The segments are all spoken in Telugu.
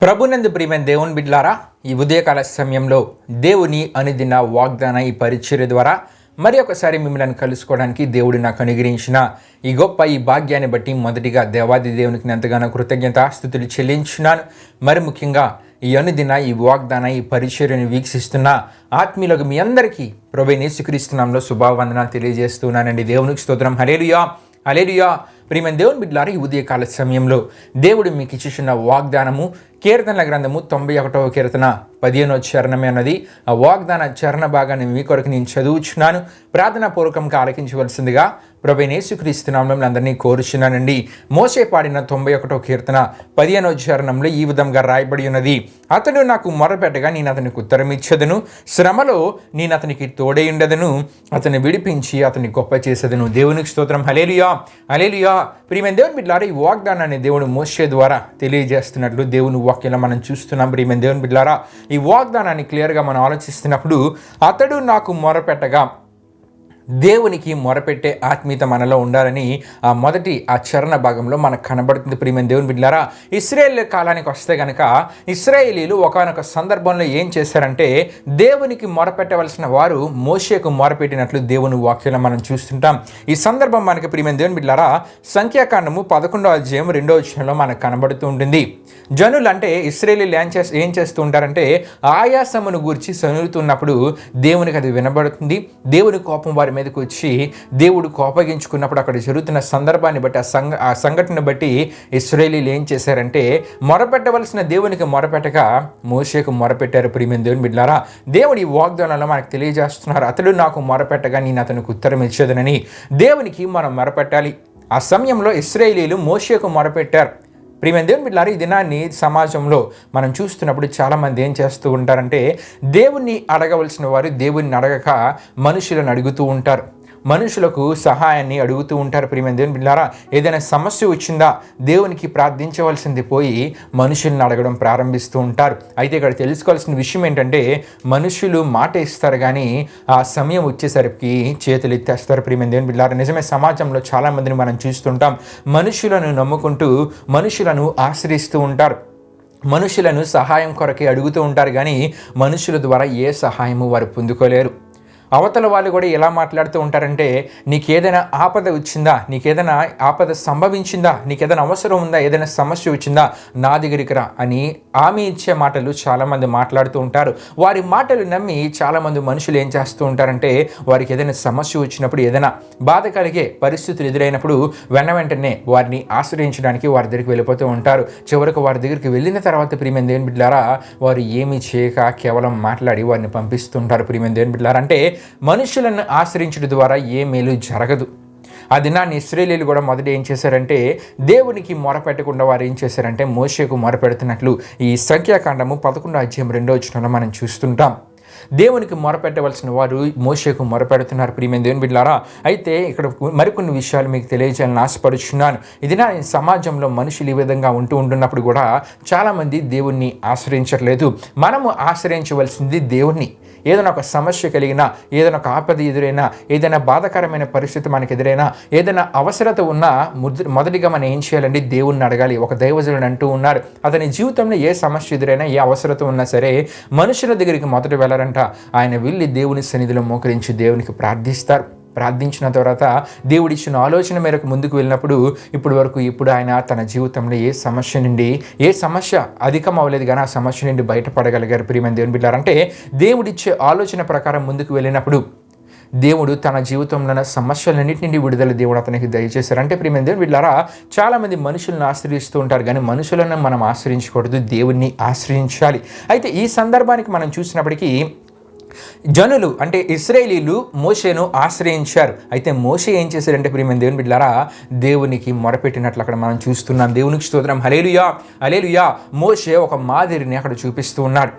ప్రభునందు ప్రియమైన దేవుని బిడ్లారా, ఈ ఉదయకాల సమయంలో దేవుని అనుదిన వాగ్దాన ఈ పరిచర్య ద్వారా మరి ఒకసారి మిమ్మల్ని కలుసుకోవడానికి దేవుడు నాకు అనుగ్రహించిన ఈ గొప్ప ఈ భాగ్యాన్ని బట్టి మొదటిగా దేవాది దేవునికి ఎంతగానో కృతజ్ఞతాస్తుతులు చెల్లించున్నాను. మరి ముఖ్యంగా ఈ అనుదిన ఈ వాగ్దాన ఈ పరిచర్యను వీక్షిస్తున్న ఆత్మీయులకు మీ అందరికీ ప్రభువైన యేసుక్రీస్తు నామములో శుభవందనాలు తెలియజేస్తున్నానండి. దేవునికి స్తోత్రం. హల్లెలూయా, హల్లెలూయా. ప్రియమైన దేవుని బిడ్డలారా, ఈ ఉదయకాల సమయంలో దేవుడు మీకు ఇచ్చిన వాగ్దానము కీర్తనల గ్రంథము 91వ కీర్తన 15వ చరణమే అన్నది. ఆ వాగ్దాన చరణ భాగాన్ని మీ కొరకు నేను చదువుచున్నాను. ప్రార్థనాపూర్వకంగా ఆలకించవలసిందిగా ప్రభువైన యేసుక్రీస్తు నామములో అందరినీ కోరుచున్నానండి. మోషే పాడిన 91వ కీర్తన 15వ చరణంలో ఈ విధంగా రాయబడి ఉన్నది. అతడు నాకు మొరపెట్టగా నేను అతనికి ఉత్తరం ఇచ్చేదను, శ్రమలో నేను అతనికి తోడై ఉండదను, అతన్ని విడిపించి అతన్ని గొప్ప చేసేదను. దేవునికి స్తోత్రం. హల్లెలూయా, హల్లెలూయా. ప్రియమైన దేవుని బిడ్డలారా, ఈ వాగ్దానాన్ని దేవుడు మోషే ద్వారా తెలియజేస్తున్నట్లు దేవుని వాక్యంలో మనం చూస్తున్నాం. ప్రియమైన దేవుని బిడ్డలారా, ఈ వాగ్దానాన్ని క్లియర్గా మనం ఆలోచిస్తున్నప్పుడు అతడు నాకు మొరపెట్టగా దేవునికి మొరపెట్టే ఆత్మీయత మనలో ఉండాలని ఆ చరణ భాగంలో మనకు కనబడుతుంది. ప్రియమైన దేవుని బిడ్డలారా, ఇశ్రాయేలు కాలానికి వస్తే కనుక ఇశ్రాయేలీలు ఒకానొక సందర్భంలో ఏం చేశారంటే దేవునికి మొరపెట్టవలసిన వారు మోషేకు మొరపెట్టినట్లు దేవుని వాక్యంలో మనం చూస్తుంటాం. ఈ సందర్భం మనకి ప్రియమైన దేవుని బిడ్డలారా సంఖ్యాకాండము 11వ అధ్యాయం 2వ వచనంలో మనకు కనబడుతూ ఉంటుంది. జనులు అంటే ఇశ్రాయేలీలు ఏం చేస్తూ ఉంటారంటే ఆయాసమును గూర్చి సనులుతున్నప్పుడు దేవునికి అది వినబడుతుంది. దేవుని కోపం వారి మీదకి వచ్చి దేవుడు కోపగించుకున్నప్పుడు అక్కడ జరుగుతున్న సందర్భాన్ని బట్టి ఆ సంఘటన బట్టి ఇశ్రాయేలీలు ఏం చేశారంటే మొరపెట్టవలసిన దేవునికి మొరపెట్టగా మోషేకు మొరపెట్టారు. ప్రియమైన దేవుని బిడ్డలారా, దేవుడి వాగ్దానంలో మనకు తెలియజేస్తున్నారు, అతడు నాకు మొరపెట్టగా నేను అతనికి ఉత్తరం ఇచ్చేదనని. దేవునికి మనం మొరపెట్టాలి. ఆ సమయంలో ఇశ్రాయేలీలు మోషేకు మొరపెట్టారు. ప్రియమైన దేవుని బిడ్డలారా, ఈ దినాన్ని సమాజంలో మనం చూస్తున్నప్పుడు చాలామంది ఏం చేస్తూ ఉంటారంటే దేవుణ్ణి అడగవలసిన వారు దేవుణ్ణి అడగక మనుషులను అడుగుతూ ఉంటారు, మనుషులకు సహాయాన్ని అడుగుతూ ఉంటారు. ప్రియమైన దేవుని బిడ్డలారా, ఏదైనా సమస్య వచ్చిందా దేవునికి ప్రార్థించవలసింది పోయి మనుషుల్ని అడగడం ప్రారంభిస్తూ ఉంటారు. అయితే ఇక్కడ తెలుసుకోవాల్సిన విషయం ఏంటంటే మనుషులు మాట ఇస్తారు కానీ ఆ సమయం వచ్చేసరికి చేతులు ఎత్తేస్తారు. ప్రియమైన దేవుని బిడ్డలారా, నిజమే, సమాజంలో చాలామందిని మనం చూస్తుంటాం. మనుషులను నమ్ముకుంటూ మనుషులను ఆశ్రయిస్తూ ఉంటారు, మనుషులను సహాయం కొరకే అడుగుతూ ఉంటారు కానీ మనుషుల ద్వారా ఏ సహాయము వారు పొందుకోలేరు. అవతల వాళ్ళు కూడా ఎలా మాట్లాడుతూ ఉంటారంటే నీకేదైనా ఆపద వచ్చిందా, నీకేదైనా ఆపద సంభవించిందా, నీకేదైనా అవసరం ఉందా, ఏదైనా సమస్య వచ్చిందా నా దగ్గరికి రా అని హామీ ఇచ్చే మాటలు చాలామంది మాట్లాడుతూ ఉంటారు. వారి మాటలు నమ్మి చాలామంది మనుషులు ఏం చేస్తూ ఉంటారంటే వారికి ఏదైనా సమస్య వచ్చినప్పుడు, ఏదైనా బాధ కలిగే పరిస్థితులు ఎదురైనప్పుడు వెంటనే వారిని ఆశ్రయించడానికి వారి దగ్గరికి వెళ్ళిపోతూ ఉంటారు. చివరికి వారి దగ్గరికి వెళ్ళిన తర్వాత ప్రియమైన దేవుని బిడ్డలారా వారు ఏమీ చేయక కేవలం మాట్లాడి వారిని పంపిస్తుంటారు. ప్రియమైన దేవుని బిడ్డలారా, అంటే మనుషులను ఆశ్రయించడం ద్వారా ఏ మేలు జరగదు. ఆ దినాన్ని ఇశ్రాయేలీలు కూడా మొదట ఏం చేశారంటే దేవునికి మొరపెట్టకుండా వారు ఏం చేశారంటే మోషేకు మొరపెడుతున్నట్లు ఈ సంఖ్యాకాండము 11వ అధ్యాయం 2వ వచనంలో మనం చూస్తుంటాం. దేవునికి మొరపెట్టవలసిన వారు మోషేకు మొరపెడుతున్నారు. ప్రియమైన దేవుని బిడ్డలారా, అయితే ఇక్కడ మరికొన్ని విషయాలు మీకు తెలియజేయాలని ఆశపడుచున్నాను. ఇది నా సమాజంలో మనుషులు ఈ విధంగా ఉంటున్నప్పుడు కూడా చాలామంది దేవుణ్ణి ఆశ్రయించట్లేదు. మనము ఆశ్రయించవలసింది దేవుణ్ణి. ఏదైనా ఒక సమస్య కలిగినా, ఏదైనా ఒక ఆపద ఎదురైనా, ఏదైనా బాధాకరమైన పరిస్థితి మనకు ఎదురైనా, ఏదైనా అవసరత ఉన్నా మొదటిగా మనం ఏం చేయాలండి? దేవుణ్ణి అడగాలి. ఒక దైవజనుడు అంటూ ఉన్నారు, అతని జీవితంలో ఏ సమస్య ఎదురైనా, ఏ అవసరత ఉన్నా సరే మనుషుల దగ్గరికి మొదట వెళ్ళారంట. ఆయన వెళ్ళి దేవుని సన్నిధిలో మోకరించి దేవునికి ప్రార్థిస్తారు. ప్రార్థించిన తర్వాత దేవుడిచ్చిన ఆలోచన మేరకు ముందుకు వెళ్ళినప్పుడు ఇప్పుడు ఆయన తన జీవితంలో ఏ సమస్య అధికం అవ్వలేదు కానీ ఆ సమస్య నుండి బయటపడగలిగారు. ప్రియమైన దేవుని బిడ్డలారా, అంటే దేవుడిచ్చే ఆలోచన ప్రకారం ముందుకు వెళ్ళినప్పుడు దేవుడు తన జీవితంలో ఉన్న సమస్యలన్నింటి నుండి విడుదల దేవుడు అతనికి దయచేశారు. అంటే ప్రియమైన దేవుని బిడ్డలారా, చాలామంది మనుషులను ఆశ్రయిస్తూ ఉంటారు కానీ మనుషులను మనం ఆశ్రయించకూడదు, దేవుణ్ణి ఆశ్రయించాలి. అయితే ఈ సందర్భానికి మనం చూసినప్పటికీ జనులు అంటే ఇశ్రాయేలీలు మోషేను ఆశ్రయించారు. అయితే మోషే ఏం చేశారంటే ప్రియమైన దేవుని బిడ్డలారా దేవునికి మొరపెట్టినట్లు అక్కడ మనం చూస్తున్నాం. దేవునికి స్తోత్రం. హల్లెలూయా, హల్లెలూయా. మోషే ఒక మాదిరిని అక్కడ చూపిస్తూ ఉన్నాడు.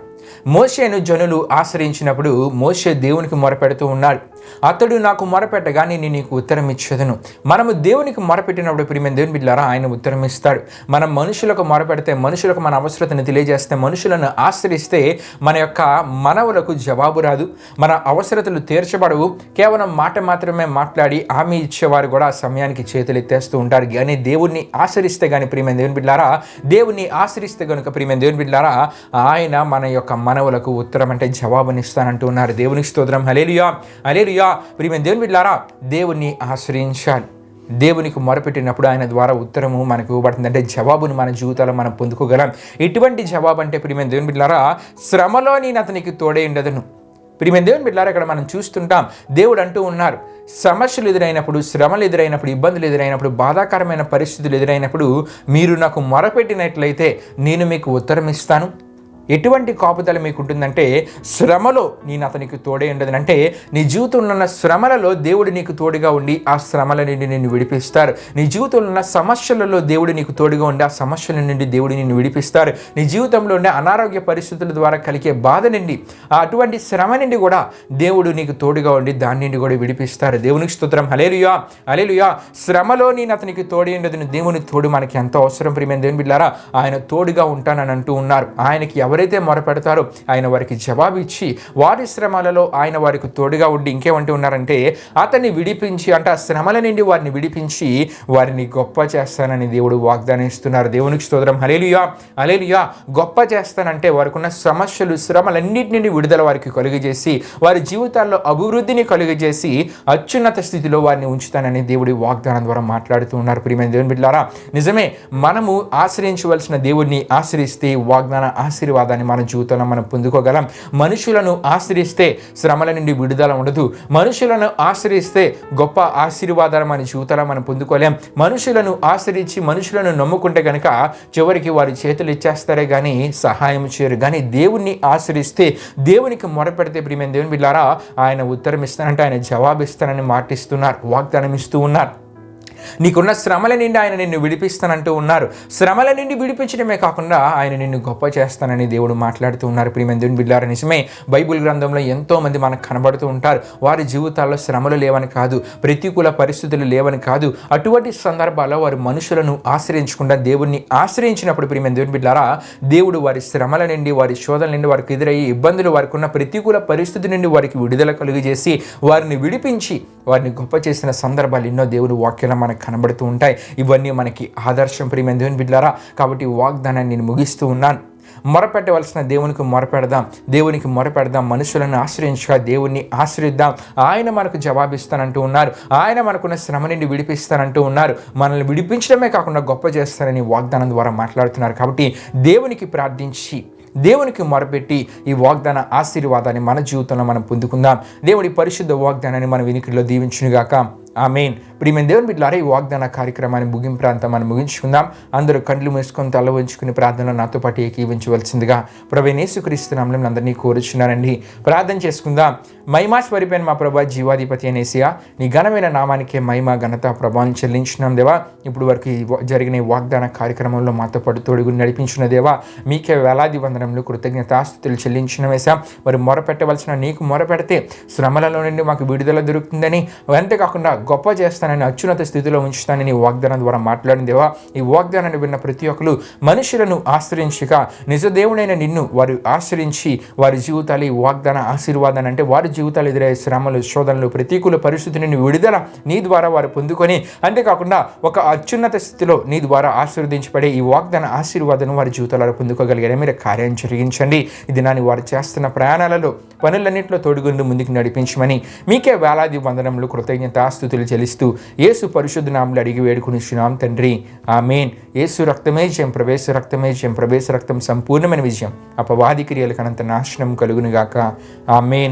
మోషేను జనులు ఆశ్రయించినప్పుడు మోషే దేవునికి మొరపెడుతూ ఉన్నాడు. అతడు నాకు మొరపెట్టగా నేను నీకు ఉత్తరం ఇచ్చేదను. మనము దేవునికి మొరపెట్టినప్పుడు ప్రియమైన దేవుని బిడ్డలారా ఆయన ఉత్తరం ఇస్తాడు. మనం మనుషులకు మొరపెడితే, మనుషులకు మన అవసరతను తెలియజేస్తే, మనుషులను ఆశ్రయిస్తే మన యొక్క మనవులకు జవాబు రాదు, మన అవసరతలు తీర్చబడవు. కేవలం మాట మాత్రమే మాట్లాడి హామీ ఇచ్చేవారు కూడా ఆ సమయానికి చేతులు ఎత్తేస్తూ ఉంటారు. కానీ దేవుణ్ణి ఆశ్రయిస్తే కానీ ప్రియమైన దేవుని బిడ్డలారా, దేవుణ్ణి ఆశ్రయిస్తే కనుక ప్రియమైన దేవుని బిడ్డలారా ఆయన మన యొక్క మనవులకు ఉత్తరం అంటే జవాబునిస్తానంటూ ఉన్నారు. దేవునికి స్తోత్రం. హల్లెలూయా, హల్లెలూయా. ప్రియమైన దేవుని బిడ్డలారా దేవుణ్ణి ఆశ్రయించాలి. దేవునికి మొరపెట్టినప్పుడు ఆయన ద్వారా ఉత్తరము మనకు ఇవ్వబడుతుంది. అంటే జవాబును మన జీవితాల్లో మనం పొందుకోగలం. ఎటువంటి జవాబు అంటే ప్రియమైన దేవుని బిడ్డలారా, శ్రమలో నేను అతనికి తోడే ఉండదను. ప్రియమైన దేవుని బిడ్డలారా ఇక్కడ మనం చూస్తుంటాం, దేవుడు అంటూ ఉన్నారు, సమస్యలు ఎదురైనప్పుడు, శ్రమలు ఎదురైనప్పుడు, ఇబ్బందులు ఎదురైనప్పుడు, బాధాకరమైన పరిస్థితులు ఎదురైనప్పుడు మీరు నాకు మొరపెట్టినట్లయితే నేను మీకు ఉత్తరం ఇస్తాను. ఎటువంటి కాపుదల మీకు ఉంటుందంటే, శ్రమలో నేను అతనికి తోడే ఉండదు. అంటే నీ జీవితంలో ఉన్న శ్రమలలో దేవుడు నీకు తోడుగా ఉండి ఆ శ్రమల నుండి నిన్ను విడిపిస్తారు. నీ జీవితంలో ఉన్న సమస్యలలో దేవుడు నీకు తోడుగా ఉండి ఆ సమస్యల నుండి దేవుడు నిన్ను విడిపిస్తారు. నీ జీవితంలో ఉండే అనారోగ్య పరిస్థితుల ద్వారా కలిగే బాధ నుండి, అటువంటి శ్రమ నుండి కూడా దేవుడు నీకు తోడుగా ఉండి దాని నుండి కూడా విడిపిస్తారు. దేవునికి స్తోత్రం. హల్లెలూయా, హల్లెలూయా. శ్రమలో నేను అతనికి తోడే ఉండదు. దేవుని తోడు మనకి ఎంతో అవసరం. ప్రియమైన దేవుని బిడ్డలారా ఆయన తోడుగా ఉంటానని అంటూ ఉన్నారు. ఆయనకి ఎవరైతే మొరపెడతారో ఆయన వారికి జవాబు ఇచ్చి వారి శ్రమలలో ఆయన వారికి తోడుగా ఉండి ఇంకేమంటూ ఉన్నారంటే అతన్ని విడిపించి, అంటే ఆ శ్రమల నుండి వారిని విడిపించి వారిని గొప్ప చేస్తానని దేవుడు వాగ్దానం ఇస్తున్నారు. దేవునికి స్తోత్రం. హల్లెలూయా, హల్లెలూయా. గొప్ప చేస్తానంటే వారికి ఉన్న సమస్యలు, శ్రమలన్నిటి నుండి విడుదల వారికి కలుగజేసి వారి జీవితాల్లో అభివృద్ధిని కలుగజేసి అత్యున్నత స్థితిలో వారిని ఉంచుతానని దేవుడి వాగ్దానం ద్వారా మాట్లాడుతూ ఉన్నారు. ప్రియమైన దేవుని బిడ్డలారా నిజమే, మనము ఆశ్రయించవలసిన దేవుడిని ఆశ్రయిస్తే వాగ్దాన ఆశీర్వాదాన్ని మన జీవితంలో మనం పొందుకోగలం. మనుషులను ఆశ్రయిస్తే శ్రమల నుండి విడుదల ఉండదు. మనుషులను ఆశ్రయిస్తే గొప్ప ఆశీర్వాదాలు మన జీవితంలో మనం పొందుకోలేం. మనుషులను ఆశ్రయించి మనుషులను నమ్ముకుంటే కనుక చివరికి వారి చేతులు ఇచ్చేస్తారే కానీ సహాయం చేయరు. కానీ దేవుణ్ణి ఆశ్రయిస్తే, దేవునికి మొరపెడితే ప్రియమైన దేవుని బిడ్డలారా ఆయన ఉత్తరం ఇస్తానంటే ఆయన జవాబు ఇస్తానని మాటిస్తున్నారు, వాగ్దానం ఇస్తూ ఉన్నారు. నీకున్న శ్రమల నుండి ఆయన నిన్ను విడిపిస్తానంటూ ఉన్నారు. శ్రమల నుండి విడిపించడమే కాకుండా ఆయన నిన్ను గొప్ప చేస్తానని దేవుడు మాట్లాడుతూ ఉన్నారు. ప్రియమైన దేవుని బిడ్డలారా నిజమే, బైబిల్ గ్రంథంలో ఎంతో మంది మనకు కనబడుతూ ఉంటారు. వారి జీవితాల్లో శ్రమలు లేవని కాదు, ప్రతికూల పరిస్థితులు లేవని కాదు, అటువంటి సందర్భాల్లో వారు మనుషులను ఆశ్రయించకుండా దేవుణ్ణి ఆశ్రయించినప్పుడు ప్రియమైన దేవుని బిడ్డలారా దేవుడు వారి శ్రమల నుండి, వారి శోధనల నుండి, వారికి ఎదురయ్యే ఇబ్బందులు, వారికి ఉన్న ప్రతికూల పరిస్థితి నుండి వారికి విడుదల కలుగజేసి వారిని విడిపించి వారిని గొప్ప చేసిన సందర్భాలు ఎన్నో దేవుడు వాక్యాలు మనకు కనబడుతూ ఉంటాయి. ఇవన్నీ మనకి ఆదర్శం ప్రియమైన దేవుని బిడ్డలారా. కాబట్టి వాగ్దానాన్ని నేను ముగిస్తూ ఉన్నాను. మొరపెట్టవలసిన దేవునికి మొరపెడదాం, దేవునికి మొరపెడదాం. మనుషులను ఆశ్రయించగా దేవుణ్ణి ఆశ్రయిద్దాం. ఆయన మనకు జవాబిస్తానంటూ ఉన్నారు. ఆయన మనకున్న శ్రమ నుండి విడిపిస్తానంటూ ఉన్నారు. మనల్ని విడిపించడమే కాకుండా గొప్ప చేస్తారని వాగ్దానం ద్వారా మాట్లాడుతున్నారు. కాబట్టి దేవునికి ప్రార్థించి, దేవునికి మొరపెట్టి ఈ వాగ్దాన ఆశీర్వాదాన్ని మన జీవితంలో మనం పొందుకుందాం. దేవుడి పరిశుద్ధ వాగ్దానాన్ని మన వినికిడిలో దీవించునుగాక. ఆమేన్. ప్రియమైన దేవుని బిడ్డలారా ఈ వాగ్దాన కార్యక్రమాన్ని ముగింపు ప్రాంతం మనం ముగించుకుందాం. అందరూ కళ్ళు మూసుకొని తల వంచుకుని ప్రార్థనలో నాతో పాటు ఏకీవించవలసిందిగా ప్రభువైన యేసుక్రీస్తు నామములో అందరినీ కోరుచున్నానండి. ప్రార్థన చేసుకుందాం. మహిమాస్వరూపైన మా ప్రభా, జీవాధిపతి అయిన యేసయ్యా, నీ ఘనమైన నామానికే మహిమ, ఘనత, ప్రభావం చెల్లించున్నాం దేవా. ఇప్పుడు వరకు జరిగిన ఈ వాగ్దాన కార్యక్రమంలో మాతో పాటు తోడుగుని నడిపించిన దేవా, మీకే వేలాది వందనములు, కృతజ్ఞతాస్తుతులు చెల్లించిన వేసా. మరి మొరపెట్టవలసిన నీకు మొరపెడితే శ్రమలలో నుండి మాకు విడుదల దొరుకుతుందని, అంతేకాకుండా గొప్ప చేస్తానని, అత్యున్నత స్థితిలో ఉంచుతానని వాగ్దానం ద్వారా మాట్లాడిన దేవా, ఈ వాగ్దానాన్ని విన్న ప్రతి ఒక్కరు మనుషులను ఆశ్రయించక నిజ దేవుడైన నిన్ను వారు ఆశ్రయించి వారి జీవితాలు ఈ వాగ్దాన ఆశీర్వాదాన్ని, అంటే వారి జీవితాలు ఎదురయ్యే శ్రమలు, శోధనలు, ప్రతికూల పరిస్థితి నుండి విడుదల నీ ద్వారా వారు పొందుకొని, అంతేకాకుండా ఒక అత్యున్నత స్థితిలో నీ ద్వారా ఆశీర్వదించబడే ఈ వాగ్దాన ఆశీర్వాదాన్ని వారి జీవితాలలో పొందుకోగలిగారు. మీరు కార్యం జరిగించండి. ఇది నాని వారు చేస్తున్న ప్రయాణాలలో, పనులన్నింటిలో తోడుగుండు ముందుకు నడిపించమని మీకే వేలాది వందనములు, కృతజ్ఞతాస్తుతులు చెల్లిస్తూ యేసు పరిశుద్ధ నామములో అడిగి వేడుకొనిచున్నాం తండ్రి. ఆమేన్. యేసు రక్తమే జయం, ప్రవేశ రక్తమే జయం, ప్రవేశ రక్తం సంపూర్ణమైన విజయం, అపవాది క్రియలకు అనంత నాశనం కలుగునుగాక. ఆమేన్.